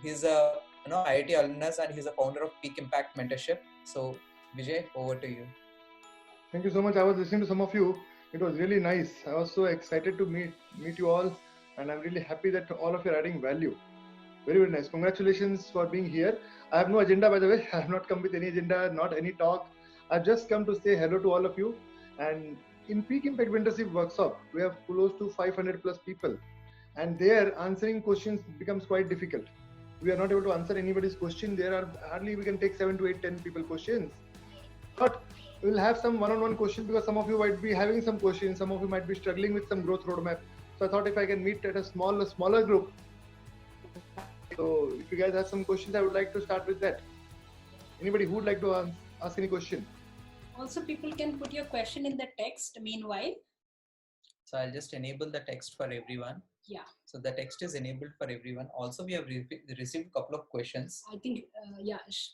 he's a IIT alumnus and he's a founder of Peak Impact Mentorship. So Vijay, over to you. Thank you so much. I was listening to some of you. It was really nice. I was so excited to meet you all, and I'm really happy that all of you are adding value. Very, very nice. Congratulations for being here. I have no agenda, by the way. I have not come with any agenda, not any talk. I've just come to say hello to all of you. And in Peak Impact Mentorship Workshop, we have close to 500 plus people. And there, answering questions becomes quite difficult. We are not able to answer anybody's question. There are hardly we can take 7 to 8, 10 people questions. But we'll have some one-on-one questions because some of you might be having some questions. Some of you might be struggling with some growth roadmap. So I thought if I can meet at a smaller group. So if you guys have some questions, I would like to start with that. Anybody who would like to ask any question? Also, people can put your question in the text meanwhile. So I'll just enable the text for everyone. Yeah. So the text is enabled for everyone. Also, we have received a couple of questions. I think,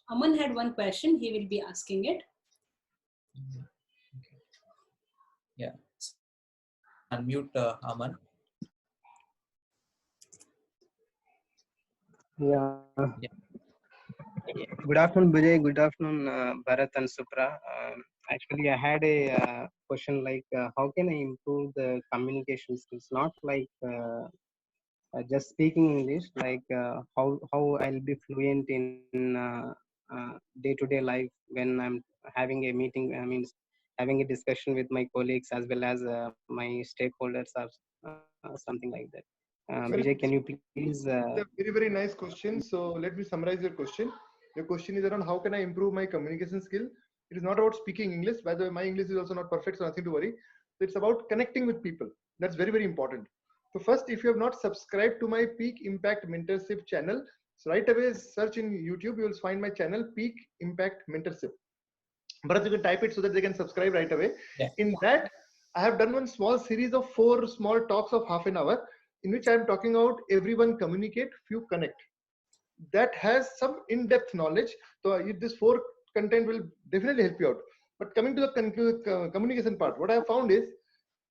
Aman had one question. He will be asking it. Okay. Yeah. Unmute Aman. Yeah. Good afternoon, Vijay. Good afternoon, Bharat and Supra. Actually, I had a question like, how can I improve the communication skills? Not like just speaking English, like how I'll be fluent in day-to-day life when I'm having a meeting. I mean, having a discussion with my colleagues as well as my stakeholders or something like that. Vijay, can you please? It's a very, very nice question. So let me summarize your question. Your question is around how can I improve my communication skill? It is not about speaking English. By the way, my English is also not perfect, so nothing to worry. It's about connecting with people. That's very, very important. So first, if you have not subscribed to my Peak Impact Mentorship channel, so right away search in YouTube, you will find my channel Peak Impact Mentorship. But you can type it so that they can subscribe right away. Yeah. In that, I have done one small series of 4 small talks of half an hour in which I am talking about everyone communicate, few connect. That has some in-depth knowledge. So this 4 content will definitely help you out. But coming to the communication part, what I have found is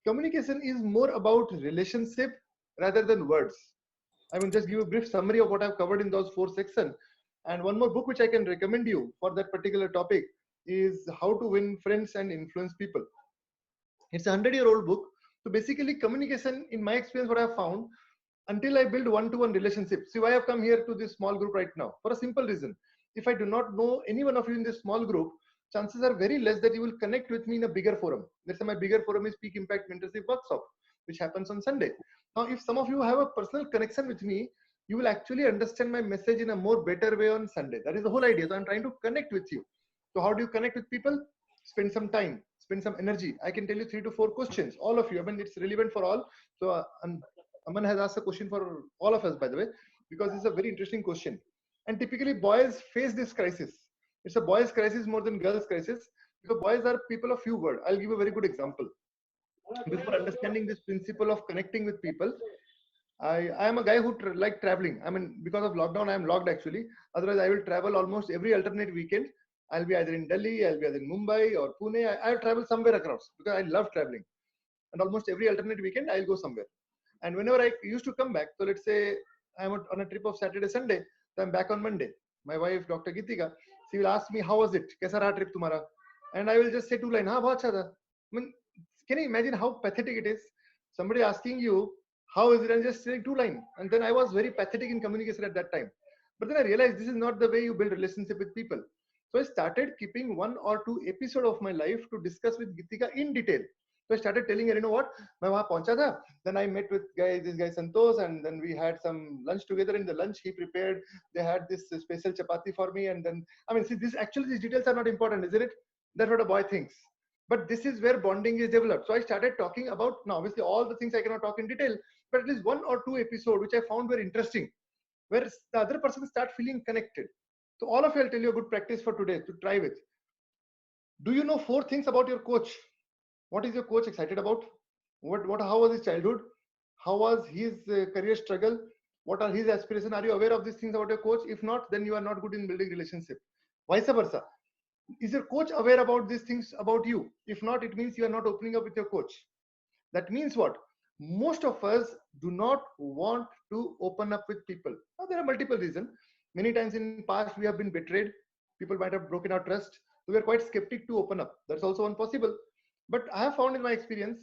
communication is more about relationship rather than words. I will just give a brief summary of what I've covered in those 4 sections. And one more book which I can recommend you for that particular topic is How to Win Friends and Influence People. It's a 100-year-old book. So basically communication, in my experience, what I've found, until I build one-to-one relationship. See why I've come here to this small group right now, for a simple reason. If I do not know any one of you in this small group, chances are very less that you will connect with me in a bigger forum. Let's say my bigger forum is Peak Impact Mentorship Workshop, which happens on Sunday. Now, if some of you have a personal connection with me, you will actually understand my message in a more better way on Sunday. That is the whole idea. So I'm trying to connect with you. So how do you connect with people? Spend some time, spend some energy. I can tell you 3 to 4 questions, all of you. I mean, it's relevant for all. So Aman has asked a question for all of us, by the way, because it's a very interesting question. And typically boys face this crisis. It's a boys crisis more than girls crisis, because boys are people of few words. I'll give a very good example. Before understanding this principle of connecting with people, I am a guy who like traveling. I mean, because of lockdown, I am locked actually. Otherwise, I will travel almost every alternate weekend. I'll be either in Delhi, I'll be either in Mumbai or Pune. I'll travel somewhere across because I love traveling. And almost every alternate weekend, I'll go somewhere. And whenever I used to come back, so let's say I'm on a trip of Saturday, Sunday, so I'm back on Monday. My wife, Dr. Gitika, she will ask me, how was it? Kaisa raha trip tumhara? And I will just say 2 lines, हाँ बहुत अच्छा था. I mean, can you imagine how pathetic it is? Somebody asking you, how is it? And just saying 2 lines. And then I was very pathetic in communication at that time. But then I realized this is not the way you build relationship with people. So I started keeping 1 or 2 episodes of my life to discuss with Gitika in detail. So I started telling her, you know what, मैं वहाँ पहुंचा था. Then I met with this guy Santosh, and then we had some lunch together. In the lunch he prepared, they had this special chapati for me. And then, I mean, see, these details are not important, isn't it? That's what a boy thinks. But this is where bonding is developed. So I started talking about, now obviously all the things I cannot talk in detail, but at least 1 or 2 episodes which I found were interesting, where the other person start feeling connected. So all of you, I'll tell you a good practice for today to try with. Do you know 4 things about your coach? What is your coach excited about? How was his childhood? How was his career struggle? What are his aspirations? Are you aware of these things about your coach? If not, then you are not good in building relationship. Vice versa. Is your coach aware about these things about you? If not, it means you are not opening up with your coach. That means what? Most of us do not want to open up with people. Now, there are multiple reasons. Many times in past we have been betrayed. People might have broken our trust. So we are quite skeptic to open up. That's also one possible. But I have found in my experience,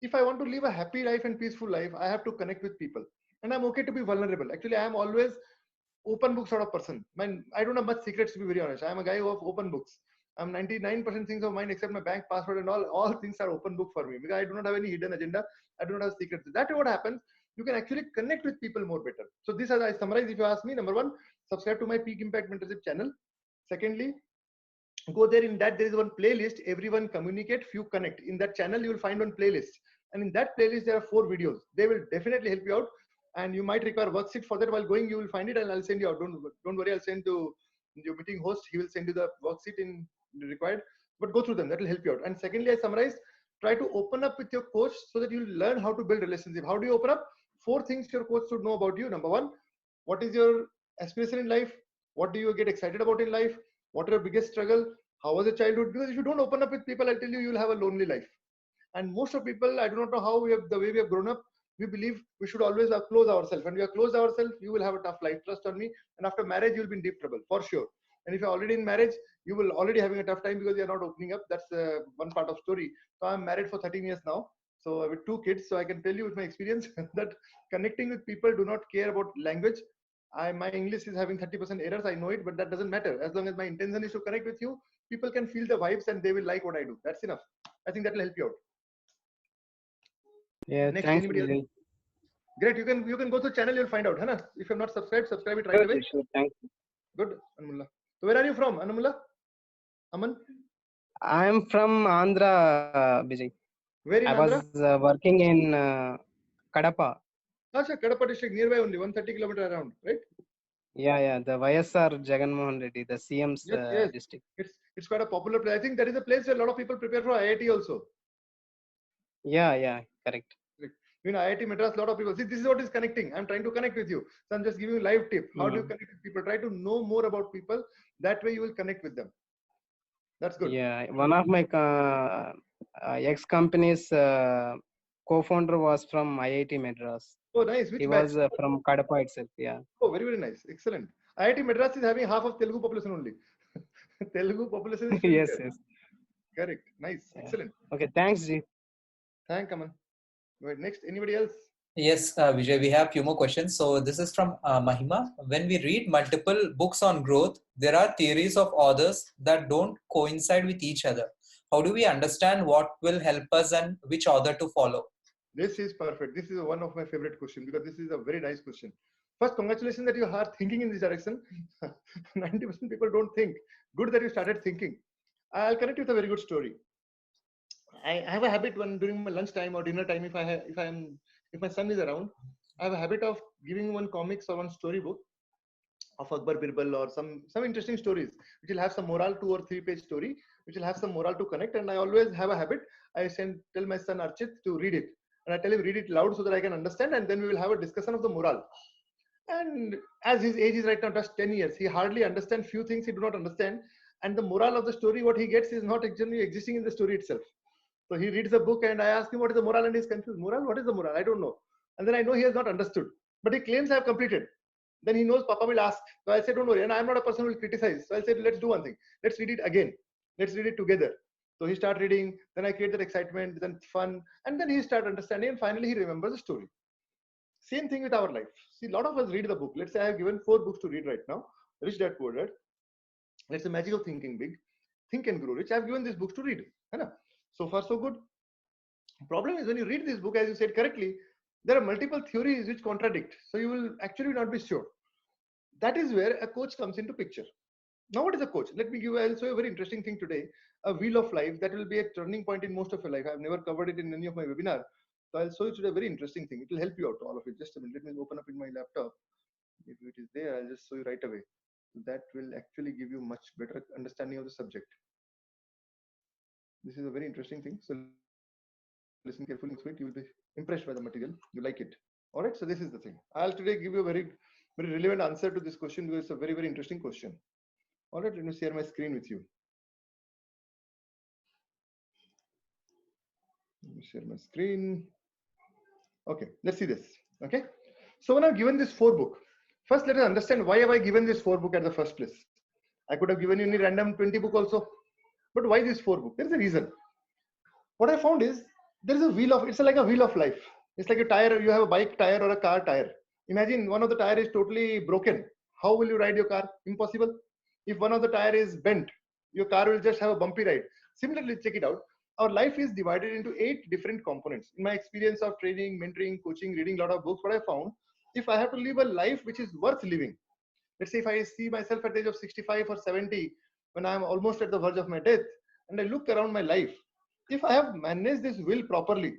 if I want to live a happy life and peaceful life, I have to connect with people. And I'm okay to be vulnerable. Actually, I am always open book sort of person. I don't have much secrets, to be very honest. I am a guy of open books. I'm 99% things of mine except my bank password and all things are open book for me because I do not have any hidden agenda. I do not have secrets. That is what happens. You can actually connect with people more better. So this, as I summarize, if you ask me, number one, subscribe to my Peak Impact Mentorship channel. Secondly, go there. In that, there is one playlist. Everyone communicate, few connect. In that channel, you will find one playlist, and in that playlist there are 4 videos. They will definitely help you out, and you might require worksheet for that. While going, you will find it, and I'll send you out. Don't worry. I'll send to your meeting host. He will send you the worksheet in required. But go through them. That will help you out. And secondly, I summarize. Try to open up with your coach so that you learn how to build relationship. How do you open up? 4 things your coach should know about you. Number one, what is your aspiration in life? What do you get excited about in life? What are your biggest struggle? How was your childhood? Because if you don't open up with people, I'll tell you, you'll have a lonely life. And most of people, I do not know how the way we have grown up, we believe we should always close ourselves. When we are closed ourselves, you will have a tough life. Trust on me. And after marriage, you'll be in deep trouble for sure. And if you're already in marriage, you will already having a tough time because you're not opening up. That's one part of story. So I'm married for 13 years now. So with 2 kids, so I can tell you with my experience that connecting with people do not care about language. My English is having 30% errors. I know it, but that doesn't matter. As long as my intention is to connect with you, people can feel the vibes and they will like what I do. That's enough. I think that will help you out. Yeah, Next, thanks, anybody else? Vijay. Great. You can go to channel. You'll find out. Hana? If you're not subscribed, subscribe it right Sure, away. sure, thanks. Good, Anamullah. So where are you from, Anamullah? Aman? I'm from Andhra, Vijay. Where in I Andhra? was working in Kadapa. Acha, Kadapa district, nearby only, 130 kilometers around, right? Yeah, the YSR Jagannath Reddy, the CM's Yes. district. It's quite a popular place. I think that is a place where a lot of people prepare for IIT also. Yeah, correct. You know, IIT Madras, a lot of people. See, this is what is connecting. I'm trying to connect with you. So I'm just giving you a live tip. How do you connect with people? Try to know more about people. That way you will connect with them. That's good. Yeah, one of my ex company's co-founder was from IIT Madras. Oh, nice. Which He batch? was from Kadapa itself. Yeah. Oh, very, very nice. Excellent. IIT Madras is having half of Telugu population only. Telugu population is still Yes, there. yes. Correct. Nice. Yeah. Excellent. Okay, thanks, Ji. Thank Aman. Right, next, anybody else? Yes, Vijay, we have few more questions. So this is from Mahima. When we read multiple books on growth, there are theories of authors that don't coincide with each other. How do we understand what will help us and which author to follow? This is perfect. This is one of my favorite questions because this is a very nice question. First, congratulations that you are thinking in this direction. 90% people don't think. Good that you started thinking. I'll connect with a very good story. I have a habit when during my lunchtime or dinner time, if my son is around, I have a habit of giving one comics or one storybook of Akbar Birbal or some interesting stories which will have some moral, 2 or 3 page story which will have some moral to connect. And I always have a habit. I tell my son Archit to read it, and I tell him read it loud so that I can understand, and then we will have a discussion of the moral. And as his age is right now just 10 years, he hardly understands few things he do not understand, and the moral of the story what he gets is not actually existing in the story itself. So he reads the book and I ask him what is the moral, and he's confused. Moral? What is the moral? I don't know. And then I know he has not understood. But he claims I have completed. Then he knows Papa will ask. So I said, don't worry. And I'm not a person who will criticize. So I said, let's do one thing. Let's read it again. Let's read it together. So he started reading. Then I create that excitement, then fun. And then he started understanding. And finally, he remembers the story. Same thing with our life. See, a lot of us read the book. Let's say I have given 4 books to read right now. Rich Dad Poor Dad. Let's say Magic of Thinking Big. Think and Grow Rich. I have given these books to read. So far, so good. Problem is when you read this book, as you said correctly, there are multiple theories which contradict. So you will actually not be sure. That is where a coach comes into picture. Now, what is a coach? Let me give you also a very interesting thing today, a wheel of life that will be a turning point in most of your life. I've never covered it in any of my webinar. So I'll show you today a very interesting thing. It will help you out, all of it. Just a minute. Let me open up in my laptop. If it is there, I'll just show you right away. That will actually give you much better understanding of the subject. This is a very interesting thing. So listen carefully to it. You will be impressed by the material. You like it. All right. So this is the thing. I'll today give you a very, very relevant answer to this question because it's a very, very interesting question. All right. Let me share my screen with you. Let me share my screen. Okay, let's see this. Okay, so when I've given this 4 book, first let us understand why have I given this 4 book at the first place. I could have given you any random 20 book also, but why this 4 book? There is a reason. What I found is there is a wheel of, it's like a wheel of life. It's like a tire. You have a bike tire or a car tire. Imagine one of the tire is totally broken. How will you ride your car? Impossible. If one of the tire is bent, your car will just have a bumpy ride. Similarly, check it out. Our life is divided into 8 different components. In my experience of training, mentoring, coaching, reading a lot of books, what I found, if I have to live a life which is worth living, let's say if I see myself at the age of 65 or 70, when I'm almost at the verge of my death, and I look around my life, if I have managed this will properly,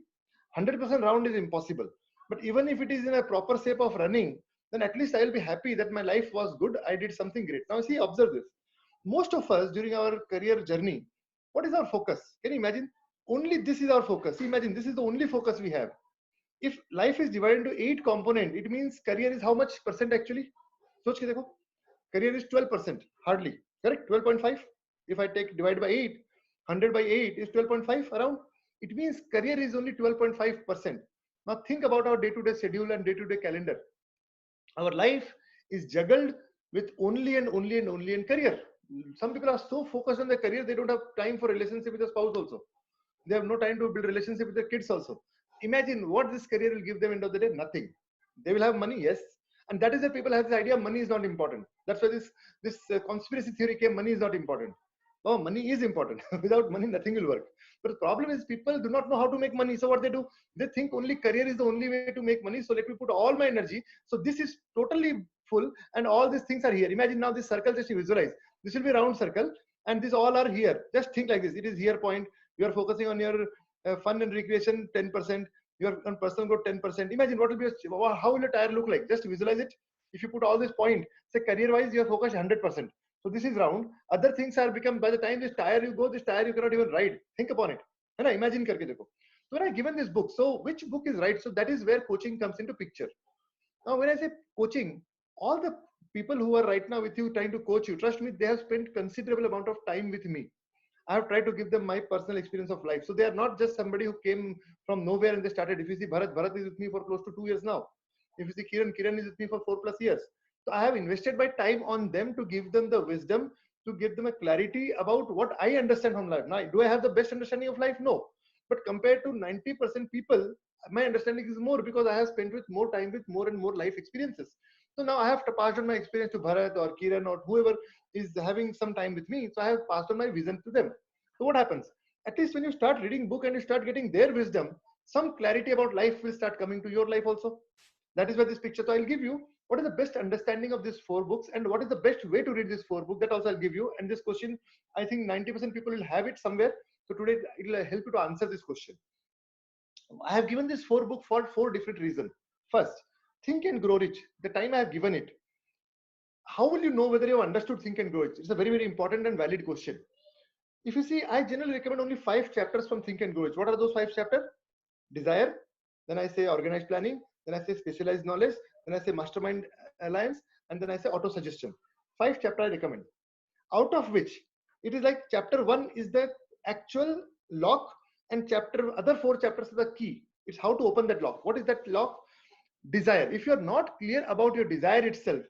100% round is impossible. But even if it is in a proper shape of running, then at least I will be happy that my life was good. I did something great. Now, see, observe this. Most of us during our career journey, what is our focus? Can you imagine? Only this is our focus. Imagine this is the only focus we have. If life is divided into 8 components, it means career is how much percent actually? सोच के देखो, career is 12%, hardly, correct? 12.5. If I take divide by 8, 100 by 8 is 12.5 around. It means career is only 12.5%. Now think about our day-to-day schedule and day-to-day calendar. Our life is juggled with only and only and only in career. Some people are so focused on their career, they don't have time for relationship with a spouse also. They have no time to build relationship with their kids also. Imagine what this career will give them end of the day. Nothing. They will have money, yes, and that is the people have this idea money is not important. That's why this conspiracy theory came. Money is not important. Oh, money is important. Without money, nothing will work. But the problem is people do not know how to make money. So what they do, they think only career is the only way to make money. So let me put all my energy. So this is totally full, and all these things are here. Imagine now this circle, just visualize. This will be round circle, and these all are here. Just think like this. It is here point. You are focusing on your fun and recreation 10%. Your on personal growth 10%. Imagine what will be how will a tire look like? Just visualize it. If you put all this point, say career wise, you are focused 100%. So this is round. Other things are become, by the time this tire you go, this tire you cannot even ride. Think upon it. And imagine karke dekho. So when I given this book, so which book is right? So that is where coaching comes into picture. Now when I say coaching, all the people who are right now with you trying to coach you, trust me, they have spent considerable amount of time with me. I have tried to give them my personal experience of life. So they are not just somebody who came from nowhere and they started. If you see Bharat is with me for close to 2 years now. If you see Kiran is with me for 4+ years. So I have invested my time on them to give them the wisdom, to give them a clarity about what I understand from life. Now, do I have the best understanding of life? No. But compared to 90% people, my understanding is more because I have spent with more time with more and more life experiences. So now I have to pass on my experience to Bharat or Kiran or whoever is having some time with me. So I have passed on my vision to them. So what happens? At least when you start reading book and you start getting their wisdom, some clarity about life will start coming to your life also. That is where this picture. So I'll give you what is the best understanding of these 4 books and what is the best way to read these 4 books. That also I'll give you. And this question, I think 90% people will have it somewhere. So today it will help you to answer this question. I have given this 4 book for 4 different reasons. First, Think and Grow Rich. The time I have given it, how will you know whether you have understood Think and Grow Rich? It's a very, very important and valid question. If you see, I generally recommend only 5 chapters from Think and Grow Rich. What are those 5 chapters? Desire, then I say organized planning, then I say specialized knowledge, then I say mastermind alliance, and then I say auto suggestion. 5 chapters I recommend. Out of which, it is like chapter 1 is the actual lock, and other 4 chapters are the key. It's how to open that lock. What is that lock? Desire. If you are not clear about your desire itself,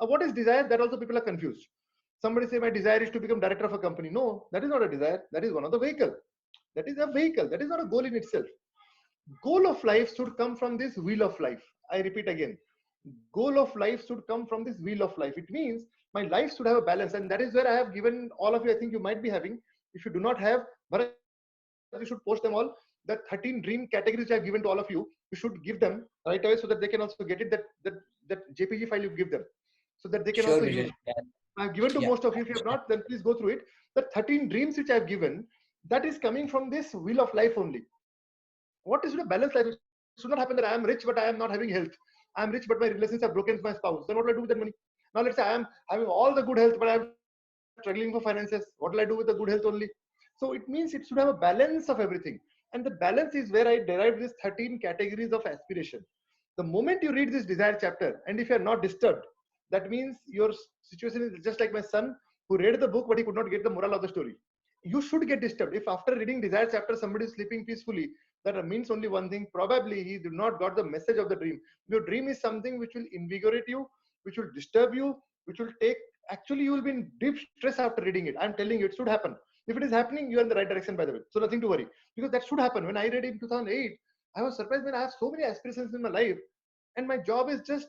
what is desire? That also people are confused. Somebody say my desire is to become director of a company. No, that is not a desire. That is one of the vehicle. That is a vehicle. That is not a goal in itself. Goal of life should come from this wheel of life. I repeat again. Goal of life should come from this wheel of life. It means my life should have a balance, and that is where I have given all of you. I think you might be having. If you do not have, but you should post them all. The 13 dream categories I have given to all of you. You should give them right away so that they can also get it. That JPG file you give them, so that they can also use. I have given to most of you. If you have not, then please go through it. The 13 dreams which I have given, that is coming from this wheel of life only. What is a balanced life? It should not happen that I am rich, but I am not having health. I am rich, but my relations are broken with my spouse. Then what will I do with that money? Now let's say I am having all the good health, but I am struggling for finances. What will I do with the good health only? So it means it should have a balance of everything. And the balance is where I derived these 13 categories of aspiration. The moment you read this desire chapter, and if you are not disturbed, that means your situation is just like my son who read the book, but he could not get the moral of the story. You should get disturbed. If after reading desire chapter, somebody is sleeping peacefully, that means only one thing. Probably he did not got the message of the dream. Your dream is something which will invigorate you, which will disturb you, which will take, actually you will be in deep stress after reading it. I'm telling you, it should happen. If it is happening, you are in the right direction, by the way. So nothing to worry, because that should happen. When I read it in 2008, I was surprised when I have so many aspirations in my life, and my job is just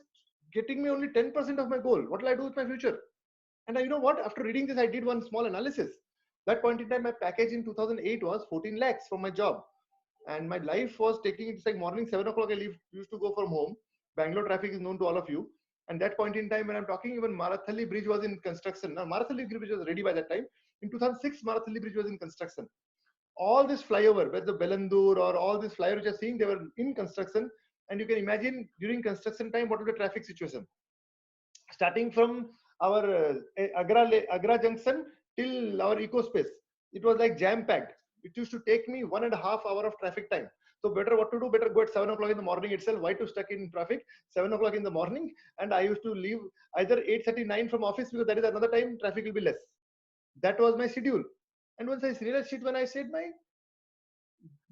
getting me only 10% of my goal. What will I do with my future? And you know what? After reading this, I did one small analysis. That point in time, my package in 2008 was 14 lakhs from my job. And my life was taking, it's like morning 7 o'clock, I used to go from home. Bangalore traffic is known to all of you. And that point in time, when I'm talking, even Marathalli Bridge was in construction. Now, Marathalli Bridge was ready by that time. In 2006, Marathalli Bridge was in construction. All this flyover, whether the Belandur or all these flyovers you're seeing, they were in construction. And you can imagine during construction time, what was the traffic situation? Starting from our Agra Junction till our Eco Space, it was like jam packed. It used to take me 1.5 hours of traffic time. So better what to do? Better go at 7 o'clock in the morning itself. Why to stuck in traffic? 7 o'clock in the morning, and I used to leave either 8:39 from office, because that is another time traffic will be less. That was my schedule. And once I realized it, when I said my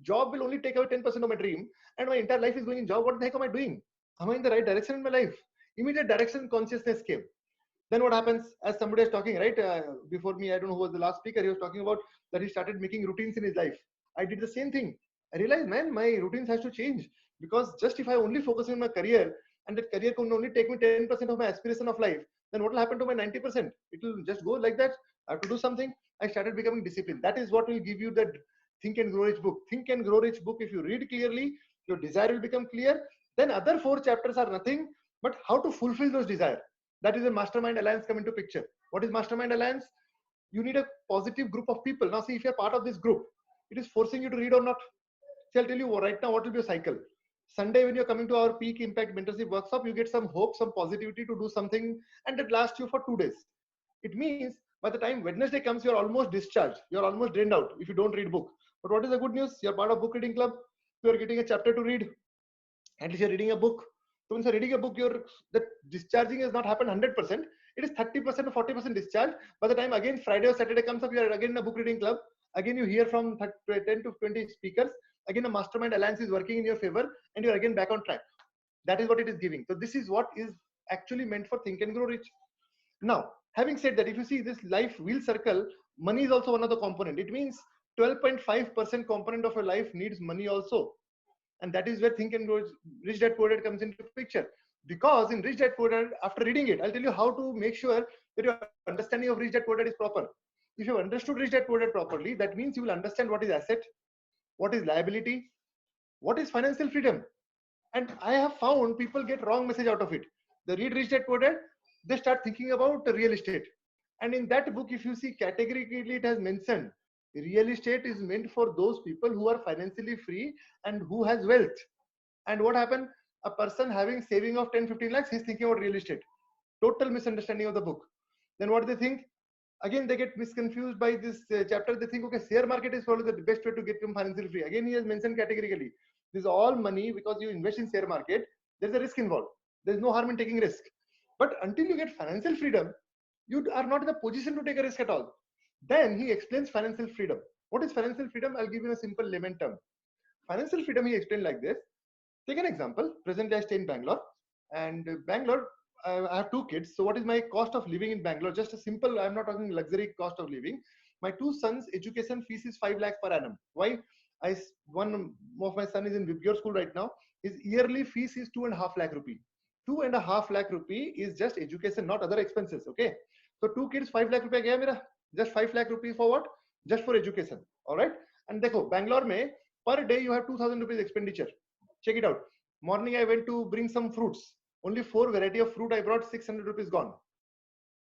job will only take away 10% of my dream, and my entire life is going in job, what the heck am I doing? Am I in the right direction in my life? Immediate direction consciousness came. Then what happens, as somebody is talking, right, before me, I don't know who was the last speaker, he was talking about that he started making routines in his life. I did the same thing. I realized, man, my routines has to change, because just if I only focus on my career, and that career can only take me 10% of my aspiration of life, then what will happen to my 90%? It will just go like that. I have to do something. I started becoming disciplined. That is what will give you that Think and Grow Rich book. Think and Grow Rich book, if you read clearly, your desire will become clear. Then other 4 chapters are nothing but how to fulfill those desires. That is a Mastermind Alliance come into picture. What is Mastermind Alliance? You need a positive group of people. Now see, if you're part of this group, it is forcing you to read or not. See, I'll tell you right now what will be a cycle. Sunday, when you're coming to our Peak Impact Mentorship Workshop, you get some hope, some positivity to do something, and it lasts you for 2 days. It means by the time Wednesday comes, you're almost discharged. You're almost drained out if you don't read book. But what is the good news? You're part of book reading club. You're getting a chapter to read. At least you're reading a book. So when you're reading a book, the discharging has not happened 100%. It is 30% or 40% discharge. By the time again Friday or Saturday comes up, you are again in a book reading club. Again, you hear from 10 to 20 speakers. Again, a Mastermind Alliance is working in your favor, and you're again back on track. That is what it is giving. So this is what is actually meant for Think and Grow Rich. Now, having said that, if you see this life wheel circle, money is also one of the component. It means 12.5% component of your life needs money also. And that is where Think and Grow Rich Dad Poor Dad comes into picture. Because in Rich Dad Poor Dad, after reading it, I'll tell you how to make sure that your understanding of Rich Dad Poor Dad is proper. If you have understood Rich Dad Poor Dad properly, that means you will understand what is asset, what is liability, what is financial freedom. And I have found people get wrong message out of it. They read Rich Dad Poor Dad, they start thinking about real estate. And in that book, if you see categorically, it has mentioned real estate is meant for those people who are financially free and who has wealth. And what happened? A person having saving of 10-15 lakhs, he's thinking about real estate. Total misunderstanding of the book. Then what do they think? Again, they get misconfused by this chapter. They think, okay, share market is probably the best way to get them financially free. Again, he has mentioned categorically, this is all money because you invest in share market. There's a risk involved. There's no harm in taking risk. But until you get financial freedom, you are not in a position to take a risk at all. Then he explains financial freedom. What is financial freedom? I'll give you a simple layman term. Financial freedom, he explained like this. Take an example. Presently, I stay in Bangalore. And Bangalore, I have 2 kids. So what is my cost of living in Bangalore? Just a simple, I'm not talking luxury cost of living. My 2 sons' education fees is 5 lakhs per annum. Why? One of my son is in Vibgyor school right now. His yearly fees is 2.5 lakh rupee. 2.5 lakh rupee is just education, not other expenses. Okay. So 2 kids, 5 lakh rupee gaya mera. Just 5 lakh rupees for what? Just for education. All right. And dekho, Bangalore mein per day you have 2,000 rupees expenditure. Check it out. Morning I went to bring some fruits. Only 4 variety of fruit I brought, 600 rupees gone.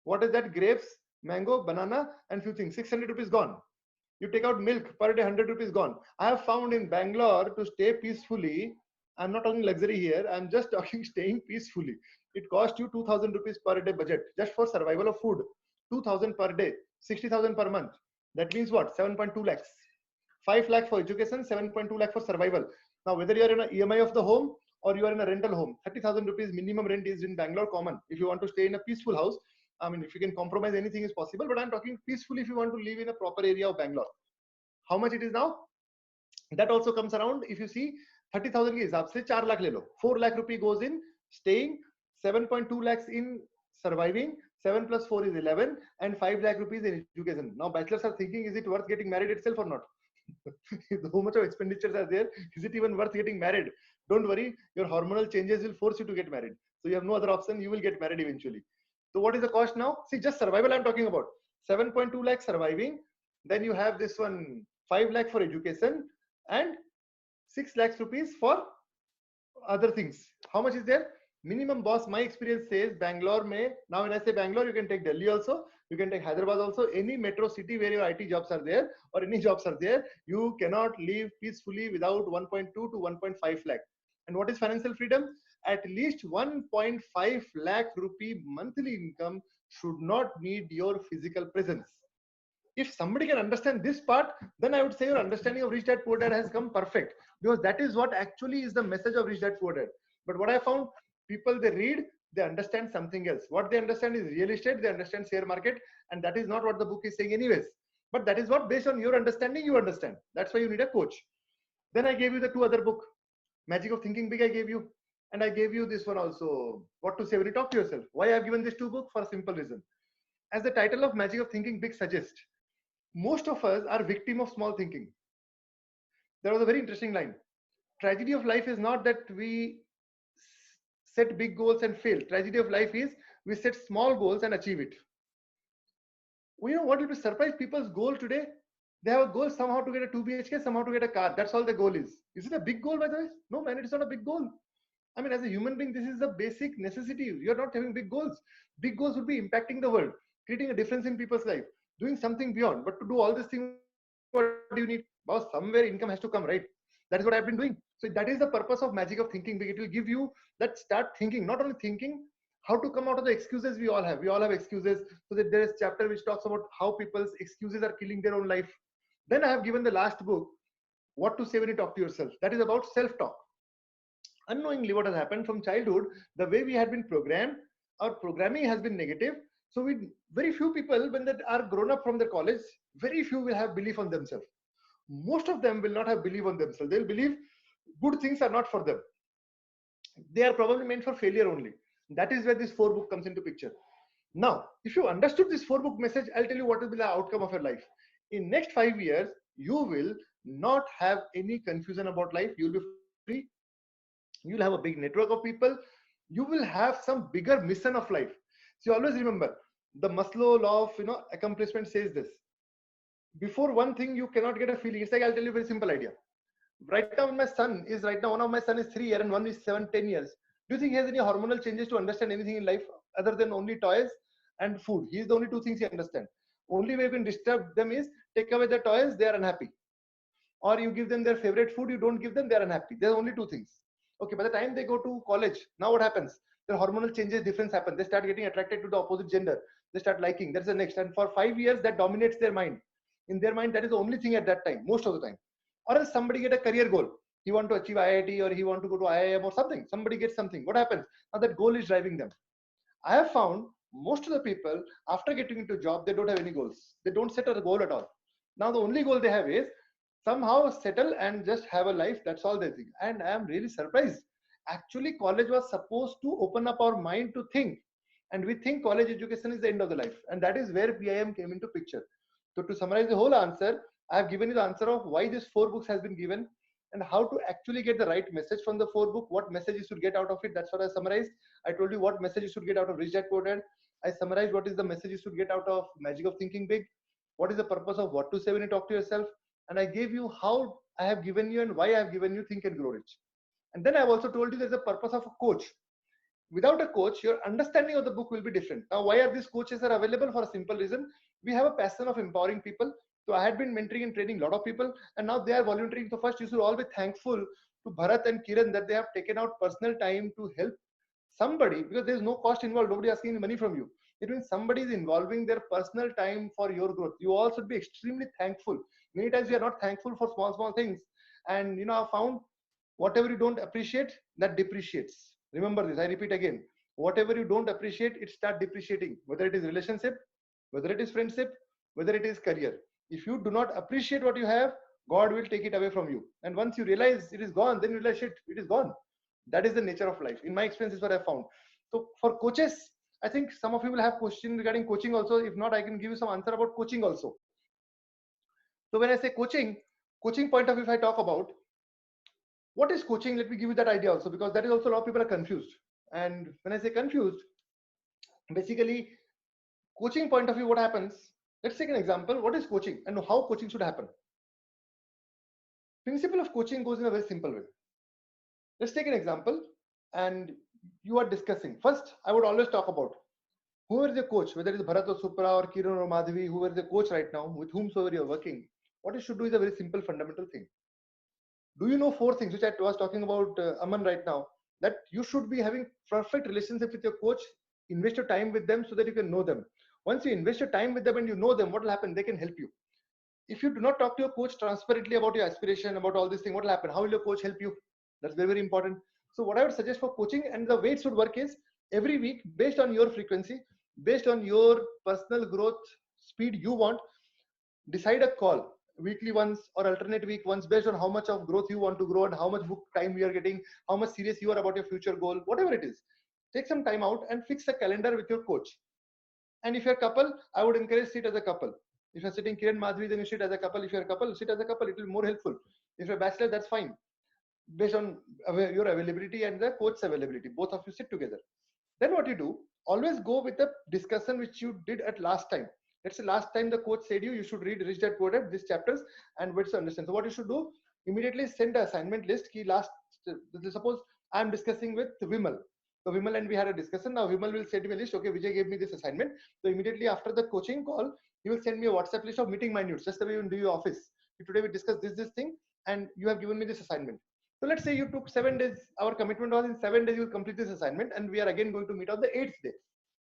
What is that? Grapes, mango, banana, and few things. 600 rupees gone. You take out milk, per day 100 rupees gone. I have found in Bangalore to stay peacefully. I'm not talking luxury here. I'm just talking staying peacefully. It costs you 2,000 rupees per day budget just for survival of food. 2,000 per day, 60,000 per month. That means what? 7.2 lakhs. 5 lakh for education, 7.2 lakh for survival. Now, whether you are in an EMI of the home or you are in a rental home, 30,000 rupees minimum rent is in Bangalore common. If you want to stay in a peaceful house, I mean, if you can compromise, anything is possible. But I'm talking peacefully if you want to live in a proper area of Bangalore. How much it is now? That also comes around, if you see 30,000 के हिसाब से 4 लाख ले लो, 4 lakh rupee goes in staying, 7.2 lakhs in surviving, 7 plus 4 is 11, and 5 lakh rupees in education. Now bachelors are thinking, is it worth getting married itself or not? How much of expenditures are there? Is it even worth getting married? Don't worry, your hormonal changes will force you to get married, so you have no other option, you will get married eventually. So what is the cost now? See, just survival I'm talking about. 7.2 lakh surviving, then you have this one 5 lakh for education, and 6 lakhs rupees for other things. How much is there? Minimum, boss, my experience says Bangalore may, now when I say Bangalore, you can take Delhi also, you can take Hyderabad also, any metro city where your IT jobs are there or any jobs are there, you cannot live peacefully without 1.2 to 1.5 lakh. And what is financial freedom? At least 1.5 lakh rupee monthly income should not need your physical presence. If somebody can understand this part, then I would say your understanding of Rich Dad Poor Dad has come perfect, because that is what actually is the message of Rich Dad Poor Dad. But what I found, people, they read, they understand something else. What they understand is real estate, they understand share market, and that is not what the book is saying anyways. But that is what, based on your understanding, you understand. That's why you need a coach. Then I gave you the 2 other book, Magic of Thinking Big I gave you, and I gave you this one also, What to Say When You Talk to Yourself. Why I have given these 2 books? For a simple reason. As the title of Magic of Thinking Big suggests, most of us are victim of small thinking. There was a very interesting line. Tragedy of life is not that we set big goals and fail. Tragedy of life is we set small goals and achieve it. You know what will be surprised? People's goal today, they have a goal somehow to get a 2 BHK, somehow to get a car. That's all the goal is. Is it a big goal, by the way? No, man, it's not a big goal. I mean, as a human being, this is the basic necessity. You're not having big goals. Big goals would be impacting the world, creating a difference in people's life, doing something beyond. But to do all these things, what do you need? Well, somewhere income has to come, right? That is what I've been doing. So that is the purpose of Magic of Thinking Big. It will give you that start thinking, not only thinking, how to come out of the excuses we all have. We all have excuses. So that there is a chapter which talks about how people's excuses are killing their own life. Then I have given the last book, What to Say When You Talk to Yourself. That is about self-talk. Unknowingly, what has happened from childhood, the way we had been programmed, our programming has been negative. So we, very few people, when they are grown up from their college, very few will have belief on themselves. Most of them will not have belief on themselves. They'll believe good things are not for them. They are probably meant for failure only. That is where this 4 book comes into picture. Now, if you understood this 4 book message, I'll tell you what will be the outcome of your life. In next 5 years, you will not have any confusion about life. You'll be free. You'll have a big network of people. You will have some bigger mission of life. So always remember, the Maslow law of accomplishment says this. Before one thing, you cannot get a feeling. It's like, I'll tell you a very simple idea. Right now, one of my son is 3 years and one is 7-10 years. Do you think he has any hormonal changes to understand anything in life other than only toys and food? He is the only 2 things he understands. Only way you can disturb them is take away the toys, they are unhappy. Or you give them their favorite food, you don't give them, they are unhappy. There are only 2 things. Okay, by the time they go to college, now what happens? Their hormonal changes, difference happen. They start getting attracted to the opposite gender. They start liking. That's the next. And for 5 years, that dominates their mind. In their mind, that is the only thing at that time, most of the time. Or else somebody get a career goal. He want to achieve IIT or he want to go to IIM or something. Somebody gets something. What happens? Now that goal is driving them. I have found most of the people, after getting into a job, they don't have any goals. They don't set a goal at all. Now the only goal they have is somehow settle and just have a life. That's all they think. And I am really surprised. Actually, college was supposed to open up our mind to think. And we think college education is the end of the life. And that is where PIM came into picture. So to summarize the whole answer, I have given you the answer of why this 4 books has been given and how to actually get the right message from the 4 book, what message you should get out of it. That's what I summarized. I told you what message you should get out of Rich Dad Poor Dad. I summarized what is the message you should get out of Magic of Thinking Big. What is the purpose of What to Say When You Talk to Yourself. And I gave you how I have given you and why I have given you Think and Grow Rich. And then I've also told you there's a purpose of a coach. Without a coach, your understanding of the book will be different. Now, why are these coaches are available? For a simple reason. We have a passion of empowering people. So I had been mentoring and training a lot of people, and now they are volunteering. So first, you should all be thankful to Bharat and Kiran that they have taken out personal time to help somebody, because there is no cost involved. Nobody asking any money from you. It means somebody is involving their personal time for your growth. You all should be extremely thankful. Many times we are not thankful for small things. And I found whatever you don't appreciate, that depreciates. Remember this, I repeat again. Whatever you don't appreciate, it starts depreciating. Whether it is relationship, whether it is friendship, whether it is career. If you do not appreciate what you have, God will take it away from you. And once you realize it is gone, then you realize, shit, it is gone. That is the nature of life. In my experience, is what I found. So for coaches, I think some of you will have questions regarding coaching also. If not, I can give you some answer about coaching also. So when I say coaching point of view, if I talk about what is coaching, let me give you that idea also, because that is also a lot of people are confused. And when I say confused, basically coaching point of view, what happens? Let's take an example. What is coaching and how coaching should happen? Principle of coaching goes in a very simple way. Let's take an example, and you are discussing. First, I would always talk about whoever is the coach, whether it is Bharat or Supra or Kiran or Madhavi, whoever is the coach right now, with whomsoever you are working, what you should do is a very simple fundamental thing. Do you know 4 things which I was talking about, Aman, right now? That you should be having perfect relationship with your coach, invest your time with them so that you can know them. Once you invest your time with them and you know them, what will happen? They can help you. If you do not talk to your coach transparently about your aspiration, about all these things, what will happen? How will your coach help you? That's very, very important. So what I would suggest for coaching, and the way it should work, is every week, based on your frequency, based on your personal growth speed you want, decide a call weekly once or alternate week once, based on how much of growth you want to grow and how much book time you are getting, how much serious you are about your future goal, whatever it is. Take some time out and fix a calendar with your coach. And if you're a couple, I would encourage sit as a couple. If you're sitting Kiran Madhuri, then you sit as a couple. If you're a couple, sit as a couple. It will be more helpful. If you're a bachelor, that's fine. Based on your availability and the coach's availability, both of you sit together. Then what you do, always go with the discussion which you did at last time. Let's say last time the coach said you should read Rich Dad Poor Dad, these chapters, and what's to understand. So what you should do, immediately send an assignment list. Ki last, suppose I'm discussing with Vimal. So Vimal and we had a discussion. Now Vimal will send me a list. Okay, Vijay gave me this assignment. So immediately after the coaching call, he will send me a WhatsApp list of meeting minutes, just the way you do your office. Today we discussed this thing, and you have given me this assignment. So let's say you took 7 days. Our commitment was in 7 days you will complete this assignment, and we are again going to meet on the 8th day.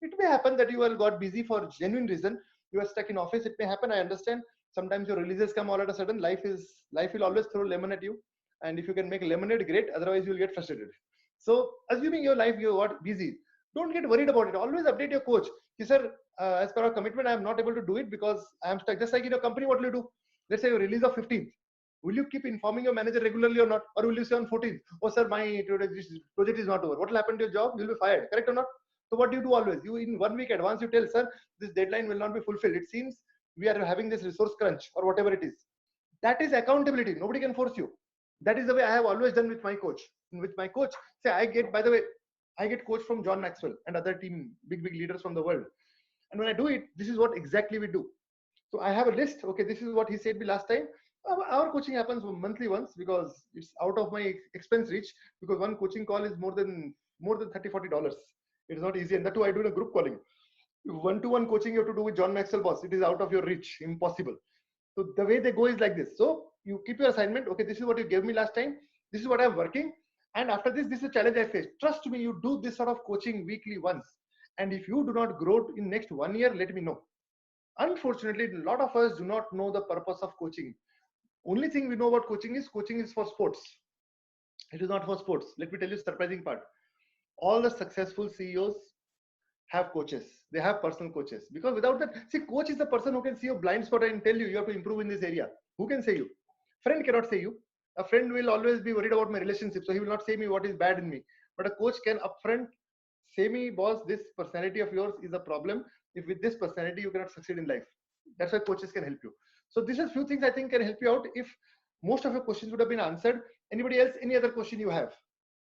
It may happen that you are got busy for genuine reason. You are stuck in office. It may happen. I understand. Sometimes your releases come all at a sudden. Life will always throw lemon at you, and if you can make lemonade, great. Otherwise, you will get frustrated. So, assuming your life you got busy, don't get worried about it. Always update your coach. Sir, as per our commitment, I am not able to do it because I am stuck. Just like in your company, what will you do? Let's say your release of 15th. Will you keep informing your manager regularly or not? Or will you say on 14th, oh sir, my project is not over. What will happen to your job? You'll be fired. Correct or not? So what do you do always? You in 1 week advance, you tell, sir, this deadline will not be fulfilled. It seems we are having this resource crunch or whatever it is. That is accountability. Nobody can force you. That is the way I have always done with my coach. With my coach, say I get, by the way, I get coach from John Maxwell and other team, big leaders from the world. And when I do it, this is what exactly we do. So I have a list. Okay, this is what he said me last time. Our coaching happens monthly once because it's out of my expense reach, because one coaching call is more than $30-40. It is not easy, and that too I do in a group calling. One-to-one coaching you have to do with John Maxwell boss. It is out of your reach, impossible. So the way they go is like this. So you keep your assignment. Okay, this is what you gave me last time. This is what I'm working. And after this is a challenge I face. Trust me, you do this sort of coaching weekly once. And if you do not grow in next 1 year, let me know. Unfortunately, a lot of us do not know the purpose of coaching. Only thing we know about coaching is for sports. It is not for sports. Let me tell you the surprising part. All the successful CEOs have coaches. They have personal coaches. Because without that, see, coach is the person who can see your blind spot and tell you have to improve in this area. Who can say you? Friend cannot say you. A friend will always be worried about my relationship, so he will not say me what is bad in me. But a coach can upfront say me, boss, this personality of yours is a problem. If with this personality you cannot succeed in life. That's why coaches can help you. So this is few things I think can help you out. If most of your questions would have been answered. Anybody else, any other question you have?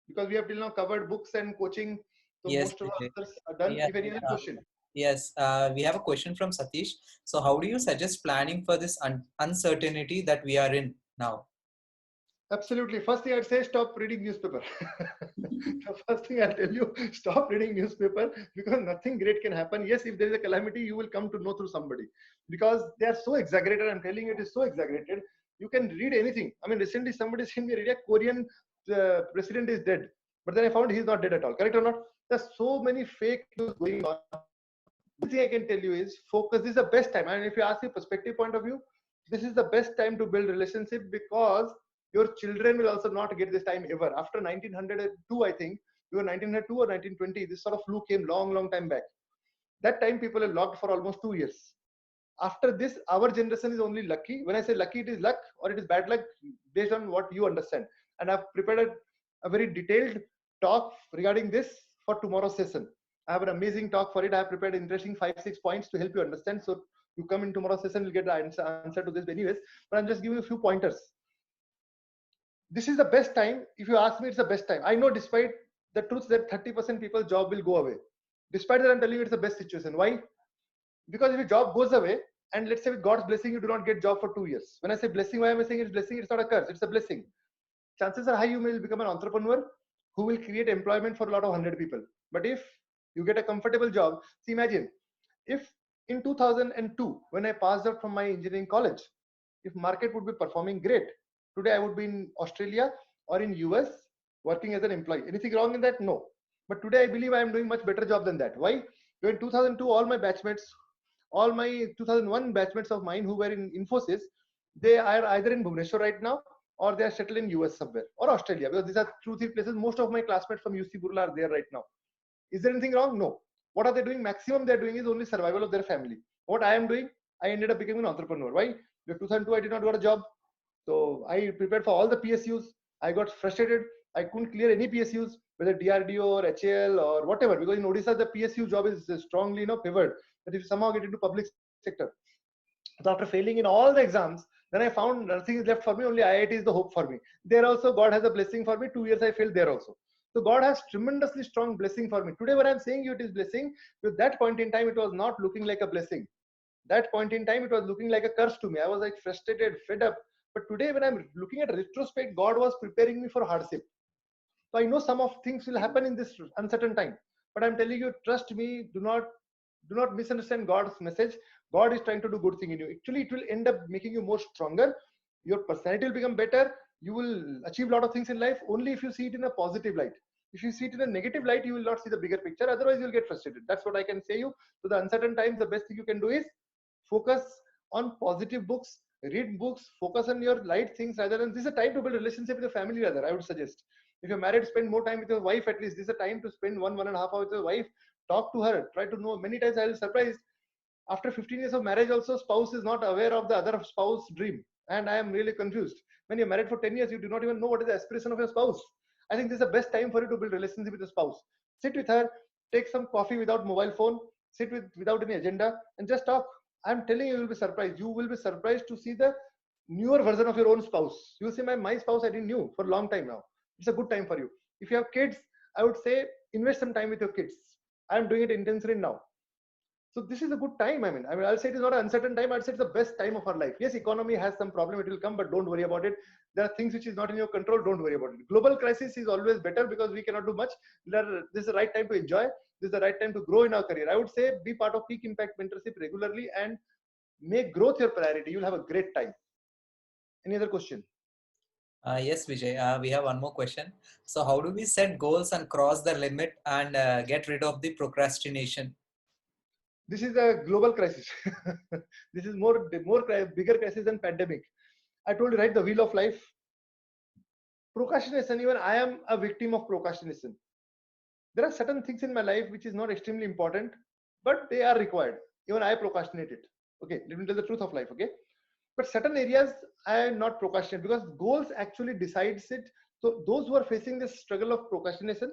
Because we have till now covered books and coaching. So Yes, most of Vijay. our answers are done. Yeah, If any other question. Yes, we have a question from Satish. So how do you suggest planning for this uncertainty that we are in now? Absolutely. First thing I'd say, stop reading newspaper. The first thing I'll tell you, stop reading newspaper, because nothing great can happen. Yes, if there is a calamity, you will come to know through somebody, because they are so exaggerated. I'm telling you, it is so exaggerated. You can read anything. I mean, recently somebody sent me a Korean president is dead, but then I found he's not dead at all. Correct or not? There's so many fake news going on. The thing I can tell you is focus. This is the best time. And if you ask the perspective point of view, this is the best time to build relationship, because your children will also not get this time ever. After 1902, I think, you were 1902 or 1920, this sort of flu came long time back. That time people are locked for almost 2 years. After this, our generation is only lucky. When I say lucky, it is luck or it is bad luck based on what you understand. And I've prepared a very detailed talk regarding this for tomorrow's session. I have an amazing talk for it. I have prepared interesting 5-6 points to help you understand. So you come in tomorrow's session, you'll get the answer to this anyways. But I'm just giving you a few pointers. This is the best time. If you ask me, it's the best time. I know despite the truth that 30% people's job will go away. Despite that, I'm telling you it's the best situation. Why? Because if your job goes away, and let's say with God's blessing, you do not get job for 2 years. When I say blessing, why am I saying it's blessing? It's not a curse, it's a blessing. Chances are high you will become an entrepreneur who will create employment for a lot of 100 people. But if you get a comfortable job, see, imagine if in 2002, when I passed out from my engineering college, if market would be performing great, today I would be in Australia or in US working as an employee. Anything wrong in that? No. But today I believe I am doing much better job than that. Why? Because in 2002, all my batchmates, all my 2001 batchmates of mine who were in Infosys, they are either in Bhubaneswar right now or they are settled in US somewhere or Australia, because these are 2-3 places. Most of my classmates from UC Burla are there right now. Is there anything wrong? No. What are they doing? Maximum they're doing is only survival of their family. What I am doing, I ended up becoming an entrepreneur. Why? In 2002, I did not got a job. So I prepared for all the PSUs. I got frustrated. I couldn't clear any PSUs, whether DRDO or HAL or whatever, because in Odisha, the PSU job is strongly, pivoted. But if you somehow get into public sector. So after failing in all the exams, then I found nothing is left for me. Only IIT is the hope for me. There also, God has a blessing for me. 2 years I failed there also. So God has tremendously strong blessing for me. Today, when I'm saying you it is blessing, at that point in time, it was not looking like a blessing. That point in time, it was looking like a curse to me. I was like frustrated, fed up. But today, when I'm looking at retrospect, God was preparing me for hardship. So I know some of things will happen in this uncertain time. But I'm telling you, trust me, do not misunderstand God's message. God is trying to do good thing in you. Actually, it will end up making you more stronger. Your personality will become better. You will achieve a lot of things in life only if you see it in a positive light. If you see it in a negative light, you will not see the bigger picture. Otherwise, you'll get frustrated. That's what I can say you. So the uncertain times, the best thing you can do is focus on positive books, read books, focus on your light things rather than this is a time to build a relationship with your family rather, I would suggest. If you're married, spend more time with your wife at least. This is a time to spend 1.5 hours with your wife. Talk to her. Try to know. Many times I will surprise. After 15 years of marriage also, spouse is not aware of the other spouse dream. And I am really confused. When you're married for 10 years, you do not even know what is the aspiration of your spouse. I think this is the best time for you to build relationship with your spouse. Sit with her, take some coffee without mobile phone, sit without any agenda and just talk. I'm telling you, you will be surprised. You will be surprised to see the newer version of your own spouse. You will say, my spouse I didn't knew for a long time now. It's a good time for you. If you have kids, I would say invest some time with your kids. I'm doing it intensely now. So this is a good time. I'll say it is not an uncertain time. I'll say it's the best time of our life. Yes, economy has some problem. It will come, but don't worry about it. There are things which is not in your control. Don't worry about it. Global crisis is always better because we cannot do much. This is the right time to enjoy. This is the right time to grow in our career. I would say be part of Peak Impact Mentorship regularly and make growth your priority. You'll have a great time. Any other question? Yes, Vijay. We have one more question. So how do we set goals and cross the limit and get rid of the procrastination? This is a global crisis. This is bigger crisis than pandemic. I told you, right? The wheel of life. Procrastination. Even I am a victim of procrastination. There are certain things in my life which is not extremely important, but they are required. Even I procrastinate it. Okay, let me tell the truth of life. Okay, but certain areas I am not procrastinate because goals actually decides it. So those who are facing this struggle of procrastination,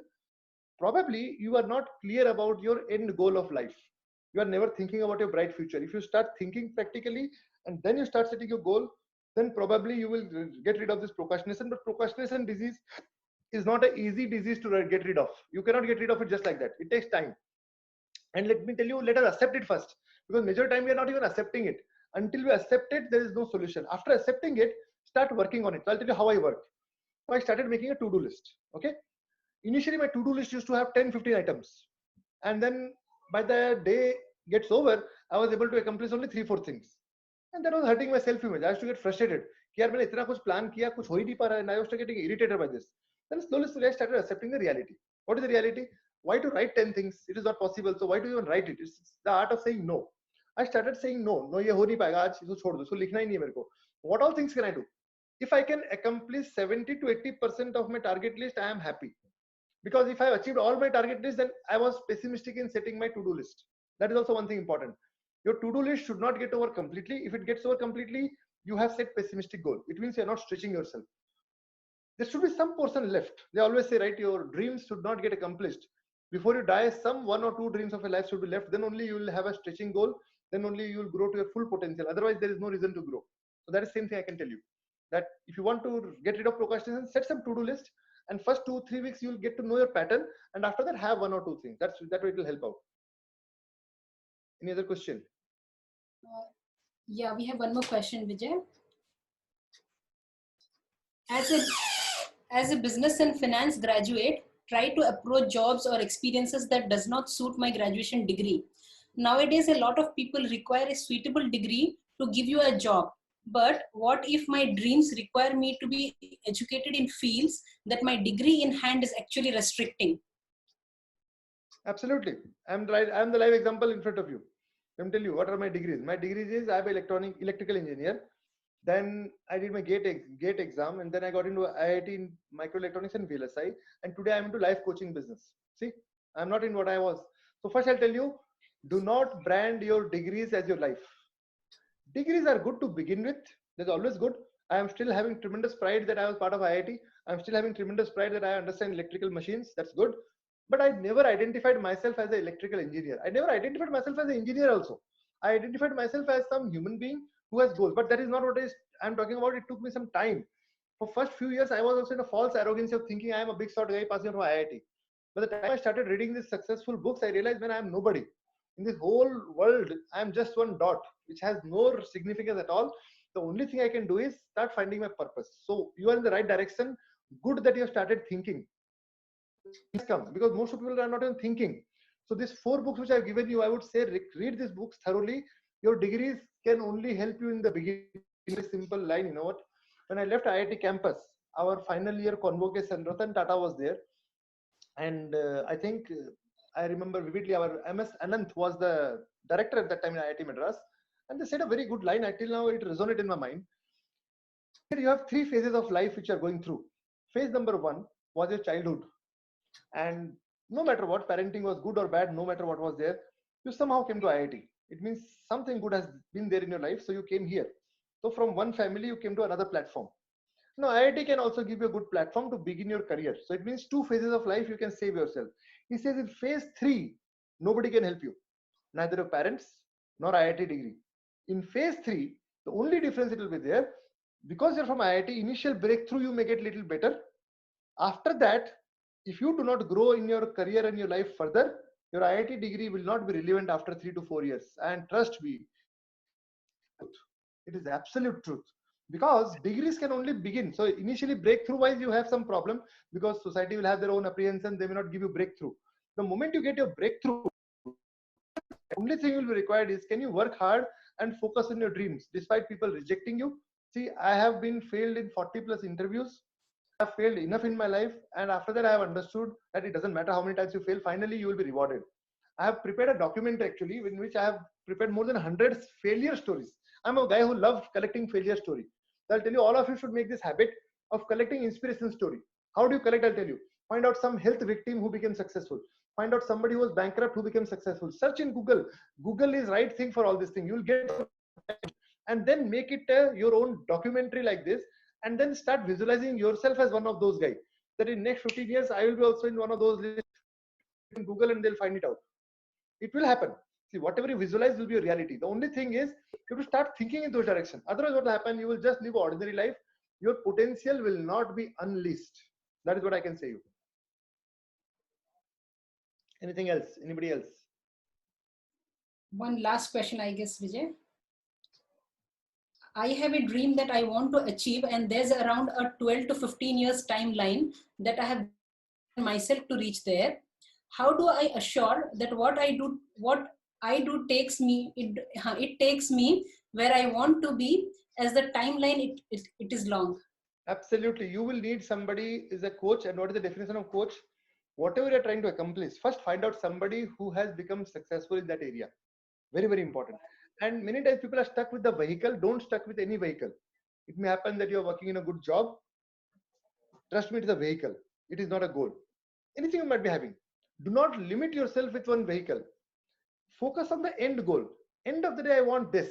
probably you are not clear about your end goal of life. You are never thinking about your bright future. If you start thinking practically and then you start setting your goal, then probably you will get rid of this procrastination. But procrastination disease is not an easy disease to get rid of. You cannot get rid of it just like that. It takes time. And let me tell you, let us accept it first, because major time we are not even accepting it. Until we accept it, there is no solution. After accepting it, start working on it. So I'll tell you how I work. So I started making a to-do list. Okay. Initially, my to-do list used to have 10-15 items. And then by the day gets over, I was able to accomplish only 3-4 things. And that was hurting my self-image. I used to get frustrated. I was getting irritated by this. Then slowly I started accepting the reality. What is the reality? Why to write 10 things? It is not possible. So why do you even write it? It's the art of saying no. I started saying no. No, ye ho nahi payega aaj, isko chhod do. So likhna hi nahi hai mere ko. What all things can I do? If I can accomplish 70 to 80% of my target list, I am happy. Because if I achieved all my target list, then I was pessimistic in setting my to-do list. That is also one thing important. Your to-do list should not get over completely. If it gets over completely, you have set pessimistic goal. It means you're not stretching yourself. There should be some portion left. They always say, right, your dreams should not get accomplished. Before you die, some 1 or 2 dreams of your life should be left. Then only you will have a stretching goal. Then only you will grow to your full potential. Otherwise, there is no reason to grow. So that is the same thing I can tell you. That if you want to get rid of procrastination, set some to-do list. And first 2-3 weeks, you will get to know your pattern. And after that, have 1 or 2 things. That way it will help out. Any other question? Yeah, we have one more question, Vijay. As a business and finance graduate, try to approach jobs or experiences that does not suit my graduation degree. Nowadays, a lot of people require a suitable degree to give you a job. But what if my dreams require me to be educated in fields that my degree in hand is actually restricting? Absolutely. I'm the live example in front of you. Let me tell you what are my degrees. My degrees is I'm electrical engineer. Then I did my GATE exam, and then I got into IIT in microelectronics and VLSI. And today I'm into life coaching business. See, I'm not in what I was. So first I'll tell you, do not brand your degrees as your life. Degrees are good to begin with. That's always good. I am still having tremendous pride that I was part of IIT. I'm still having tremendous pride that I understand electrical machines. That's good. But I never identified myself as an electrical engineer. I never identified myself as an engineer also. I identified myself as some human being who has goals. But that is not what I'm talking about. It took me some time. For first few years, I was also in a false arrogance of thinking I am a big shot guy passing from IIT. By the time I started reading these successful books, I realized when I am nobody. In this whole world, I am just one dot, which has no significance at all. The only thing I can do is start finding my purpose. So you are in the right direction. Good that you have started thinking. Come, because most of people are not even thinking. So these 4 books which I've given you, I would say read these books thoroughly. Your degrees can only help you in the beginning. In a simple line, you know what? When I left IIT campus, our final year convocation, Ratan Tata was there. And I think I remember vividly our MS Anant was the director at that time in IIT Madras. And they said a very good line. Until now, it resonated in my mind. You have 3 phases of life which you are going through. Phase number 1 was your childhood. And no matter what, parenting was good or bad, no matter what was there, you somehow came to IIT. It means something good has been there in your life, so you came here. So from one family, you came to another platform. Now, IIT can also give you a good platform to begin your career. So it means 2 phases of life you can save yourself. He says in phase 3, nobody can help you, neither your parents nor IIT degree. In phase 3, the only difference it will be there, because you're from IIT, initial breakthrough you may get little better. After that, if you do not grow in your career and your life further, your IIT degree will not be relevant after 3 to 4 years. And trust me, it is absolute truth. Because degrees can only begin. So initially breakthrough wise, you have some problem because society will have their own apprehension. They may not give you breakthrough. The moment you get your breakthrough, the only thing will be required is, can you work hard and focus on your dreams despite people rejecting you? See, I have been failed in 40 plus interviews. I have failed enough in my life, and after that I have understood that it doesn't matter how many times you fail, finally you will be rewarded. I have prepared a document actually in which I have prepared more than 100 failure stories. I'm a guy who loves collecting failure story. So I'll tell you, all of you should make this habit of collecting inspiration story. How do you collect? I'll tell you. Find out some health victim who became successful. Find out somebody who was bankrupt who became successful. Search in Google. Google is right thing for all this thing. You'll get, and then make it your own documentary like this, and then start visualizing yourself as one of those guys. That in next 15 years, I will be also in one of those lists in Google, and they'll find it out. It will happen. See, whatever you visualize will be a reality. The only thing is you have to start thinking in those direction. Otherwise, what will happen? You will just live ordinary life. Your potential will not be unleashed. That is what I can say you. Anything else? Anybody else? One last question, I guess, Vijay. I have a dream that I want to achieve, and there's around a 12 to 15 years timeline that I have myself to reach there. How do I assure that what I do takes me, it takes me where I want to be, as the timeline it is long? Absolutely. You will need somebody is a coach. And what is the definition of coach? Whatever you're trying to accomplish, first find out somebody who has become successful in that area. Very, very important. And many times people are stuck with the vehicle. Don't stuck with any vehicle. It may happen that you're working in a good job. Trust me, it is a vehicle. It is not a goal. Anything you might be having. Do not limit yourself with one vehicle. Focus on the end goal. end of the day, I want this.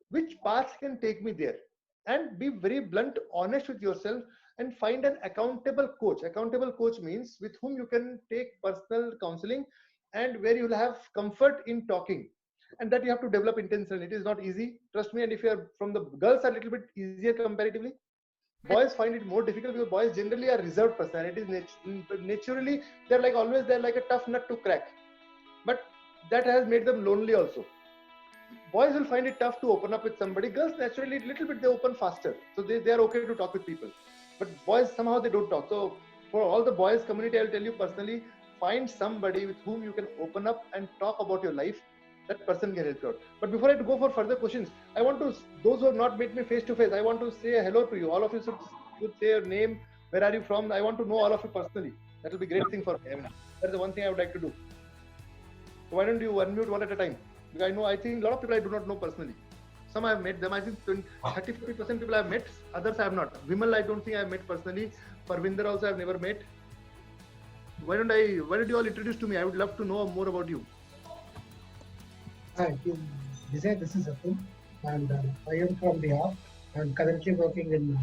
Which path can take me there? And be very blunt, honest with yourself, and find an accountable coach. Accountable coach means with whom you can take personal counseling and where you'll have comfort in talking. And that you have to develop intentionally. It is not easy, trust me. And if you are from the girls, are a little bit easier comparatively. Boys find it more difficult because boys generally are reserved personalities. Naturally, they're like always, they're like a tough nut to crack. But that has made them lonely also. Boys will find it tough to open up with somebody. Girls naturally a little bit they open faster, so they are okay to talk with people. But boys somehow they don't talk. So for all the boys community, I'll tell you personally, find somebody with whom you can open up and talk about your life. That person can help you out. But before I go for further questions, I want to, those who have not met me face to face, I want to say hello to you. All of you should say your name, where are you from? I want to know all of you personally. That will be a great thing for me. I mean, that's the one thing I would like to do. So why don't you unmute one at a time? Because I think a lot of people I do not know personally. Some I have met them. I think 30-40% people I have met. Others I have not. Vimal I don't think I have met personally. Parvinder also I have never met. Why don't you all introduce to me? I would love to know more about you. Hi, this is Atul, and I am from Bihar. I'm currently working in